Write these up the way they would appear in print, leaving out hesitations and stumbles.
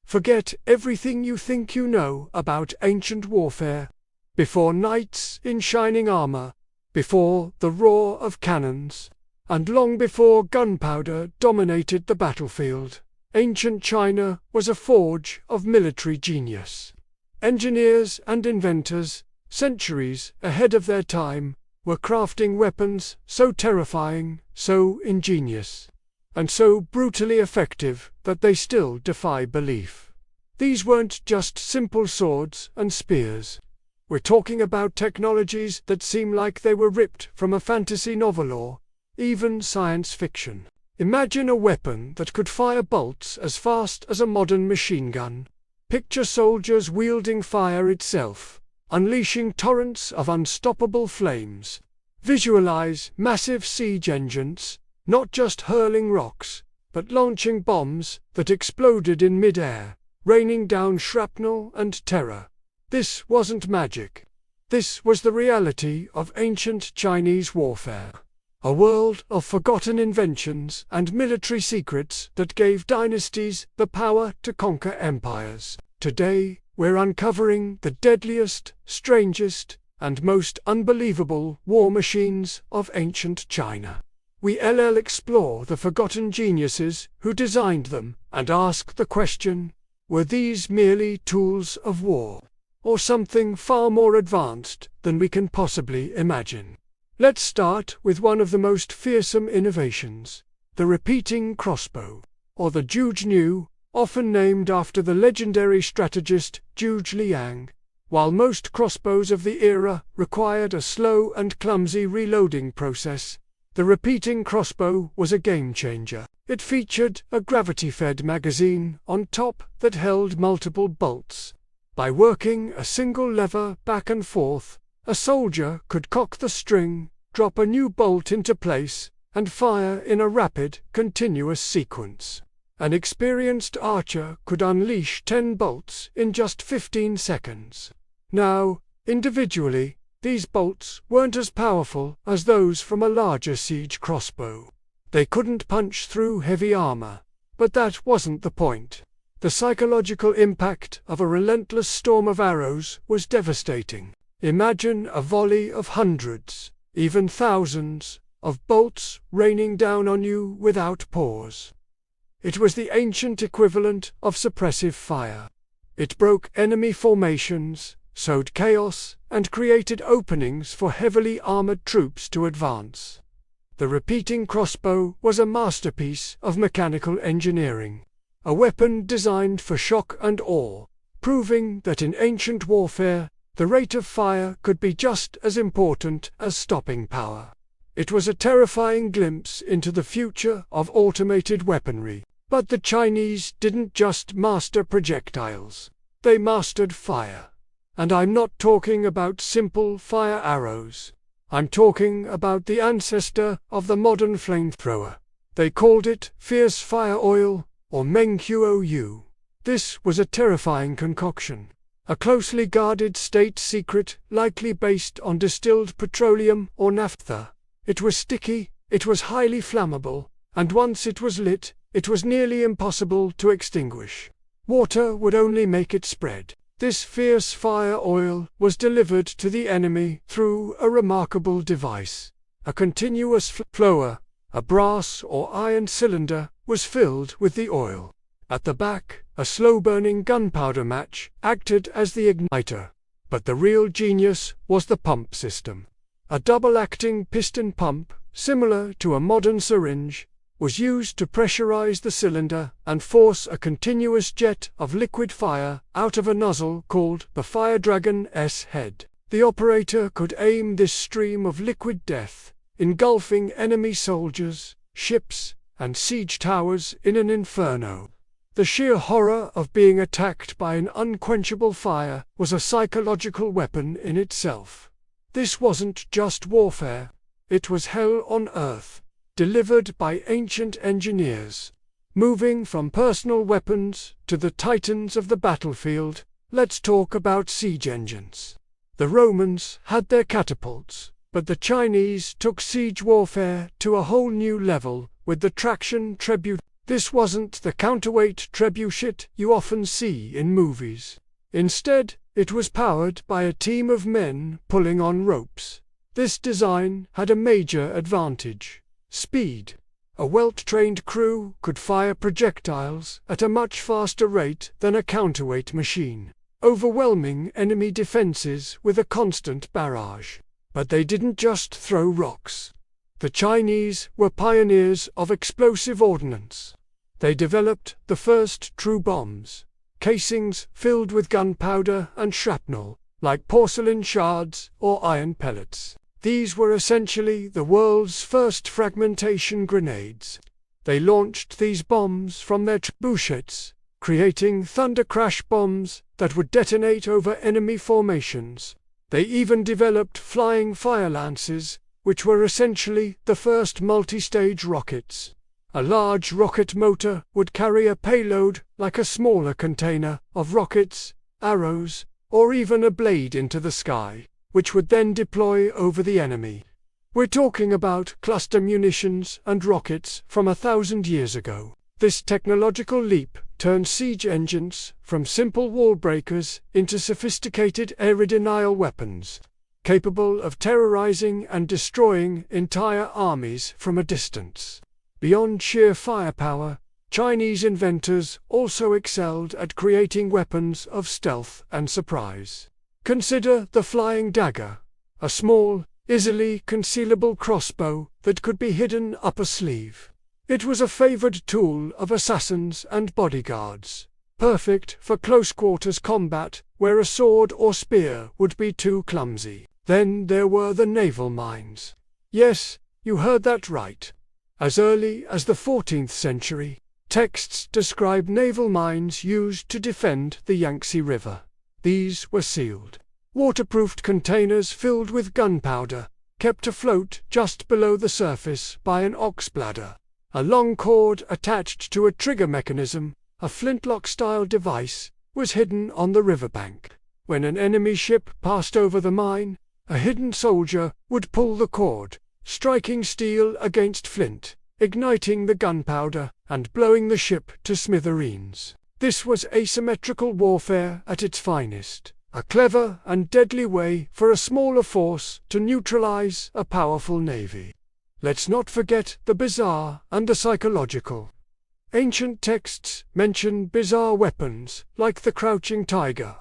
Forget everything you think you know about ancient warfare. Before knights in shining armor, before the roar of cannons, and long before gunpowder dominated the battlefield, ancient China was a forge of military genius. Engineers and inventors, centuries ahead of their time, were crafting weapons so terrifying, so ingenious, and so brutally effective that they still defy belief. These weren't just simple swords and spears. We're talking about technologies that seem like they were ripped from a fantasy novel or even science fiction. Imagine a weapon that could fire bolts as fast as a modern machine gun. Picture soldiers wielding fire itself, unleashing torrents of unstoppable flames. Visualize massive siege engines, not just hurling rocks, but launching bombs that exploded in mid-air, raining down shrapnel and terror. This wasn't magic. This was the reality of ancient Chinese warfare. A world of forgotten inventions and military secrets that gave dynasties the power to conquer empires. Today, we're uncovering the deadliest, strangest, and most unbelievable war machines of ancient China. We'll explore the forgotten geniuses who designed them and ask the question, were these merely tools of war, or something far more advanced than we can possibly imagine? Let's start with one of the most fearsome innovations, the repeating crossbow, or the Zhuge, often named after the legendary strategist Zhuge Liang. While most crossbows of the era required a slow and clumsy reloading process, the repeating crossbow was a game-changer. It featured a gravity-fed magazine on top that held multiple bolts. By working a single lever back and forth, a soldier could cock the string, drop a new bolt into place, and fire in a rapid, continuous sequence. An experienced archer could unleash 10 bolts in just 15 seconds. Now, individually, these bolts weren't as powerful as those from a larger siege crossbow. They couldn't punch through heavy armor, but that wasn't the point. The psychological impact of a relentless storm of arrows was devastating. Imagine a volley of hundreds, even thousands, of bolts raining down on you without pause. It was the ancient equivalent of suppressive fire. It broke enemy formations, sowed chaos, and created openings for heavily armored troops to advance. The repeating crossbow was a masterpiece of mechanical engineering, a weapon designed for shock and awe, proving that in ancient warfare, the rate of fire could be just as important as stopping power. It was a terrifying glimpse into the future of automated weaponry. But the Chinese didn't just master projectiles. They mastered fire. And I'm not talking about simple fire arrows. I'm talking about the ancestor of the modern flamethrower. They called it fierce fire oil, or Mengqiu. This was a terrifying concoction. A closely guarded state secret, likely based on distilled petroleum or naphtha. It was sticky, it was highly flammable, and once it was lit, it was nearly impossible to extinguish. Water would only make it spread. This fierce fire oil was delivered to the enemy through a remarkable device. A continuous flower, a brass or iron cylinder, was filled with the oil. At the back, a slow-burning gunpowder match acted as the igniter. But the real genius was the pump system. A double-acting piston pump, similar to a modern syringe, was used to pressurize the cylinder and force a continuous jet of liquid fire out of a nozzle called the Fire Dragon S head. The operator could aim this stream of liquid death, engulfing enemy soldiers, ships, and siege towers in an inferno. The sheer horror of being attacked by an unquenchable fire was a psychological weapon in itself. This wasn't just warfare, it was hell on earth, delivered by ancient engineers. Moving from personal weapons to the titans of the battlefield, let's talk about siege engines. The Romans had their catapults, but the Chinese took siege warfare to a whole new level with the traction tribute. This wasn't the counterweight trebuchet you often see in movies. Instead, it was powered by a team of men pulling on ropes. This design had a major advantage: speed. A well-trained crew could fire projectiles at a much faster rate than a counterweight machine, overwhelming enemy defenses with a constant barrage. But they didn't just throw rocks. The Chinese were pioneers of explosive ordnance. They developed the first true bombs, casings filled with gunpowder and shrapnel, like porcelain shards or iron pellets. These were essentially the world's first fragmentation grenades. They launched these bombs from their trebuchets, creating thunder crash bombs that would detonate over enemy formations. They even developed flying fire lances, which were essentially the first multi-stage rockets. A large rocket motor would carry a payload like a smaller container of rockets, arrows, or even a blade into the sky, which would then deploy over the enemy. We're talking about cluster munitions and rockets from 1,000 years ago. This technological leap turned siege engines from simple wall breakers into sophisticated air-denial weapons, capable of terrorizing and destroying entire armies from a distance. Beyond sheer firepower, Chinese inventors also excelled at creating weapons of stealth and surprise. Consider the flying dagger, a small, easily concealable crossbow that could be hidden up a sleeve. It was a favored tool of assassins and bodyguards, perfect for close-quarters combat where a sword or spear would be too clumsy. Then there were the naval mines. Yes, you heard that right. As early as the 14th century, texts describe naval mines used to defend the Yangtze River. These were sealed, waterproofed containers filled with gunpowder, kept afloat just below the surface by an ox bladder. A long cord attached to a trigger mechanism, a flintlock-style device, was hidden on the riverbank. When an enemy ship passed over the mine, a hidden soldier would pull the cord, striking steel against flint, igniting the gunpowder, and blowing the ship to smithereens. This was asymmetrical warfare at its finest, a clever and deadly way for a smaller force to neutralize a powerful navy. Let's not forget the bizarre and the psychological. Ancient texts mention bizarre weapons like the crouching tiger.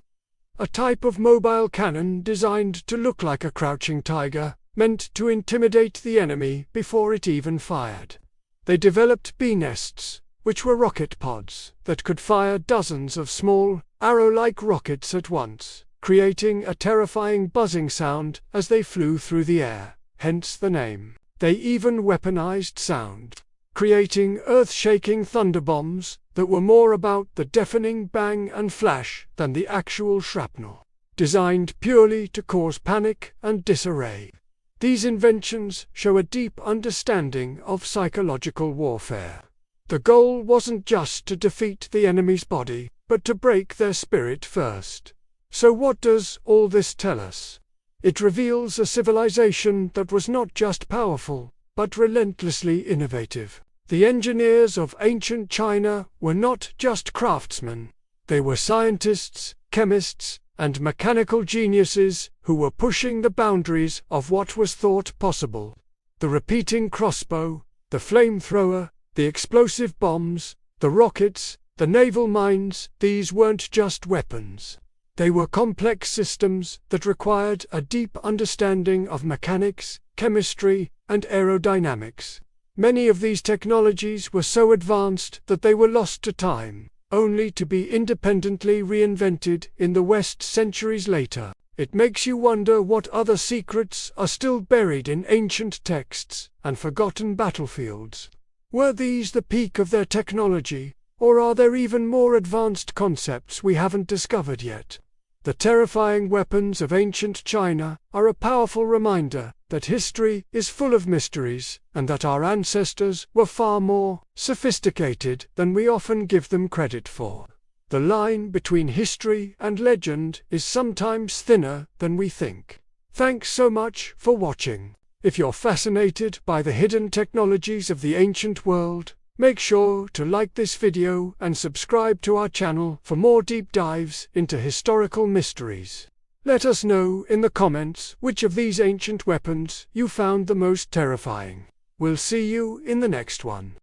A type of mobile cannon designed to look like a crouching tiger, meant to intimidate the enemy before it even fired. They developed bee nests, which were rocket pods that could fire dozens of small, arrow-like rockets at once, creating a terrifying buzzing sound as they flew through the air, hence the name. They even weaponized sound, creating earth-shaking thunderbombs that were more about the deafening bang and flash than the actual shrapnel, designed purely to cause panic and disarray. These inventions show a deep understanding of psychological warfare. The goal wasn't just to defeat the enemy's body, but to break their spirit first. So what does all this tell us? It reveals a civilization that was not just powerful, but relentlessly innovative. The engineers of ancient China were not just craftsmen. They were scientists, chemists, and mechanical geniuses who were pushing the boundaries of what was thought possible. The repeating crossbow, the flamethrower, the explosive bombs, the rockets, the naval mines, these weren't just weapons. They were complex systems that required a deep understanding of mechanics, chemistry, and aerodynamics. Many of these technologies were so advanced that they were lost to time, only to be independently reinvented in the West centuries later. It makes you wonder what other secrets are still buried in ancient texts and forgotten battlefields. Were these the peak of their technology, or are there even more advanced concepts we haven't discovered yet? The terrifying weapons of ancient China are a powerful reminder that history is full of mysteries and that our ancestors were far more sophisticated than we often give them credit for. The line between history and legend is sometimes thinner than we think. Thanks so much for watching. If you're fascinated by the hidden technologies of the ancient world, Make sure to like this video and subscribe to our channel for more deep dives into historical mysteries. Let us know in the comments which of these ancient weapons you found the most terrifying. We'll see you in the next one.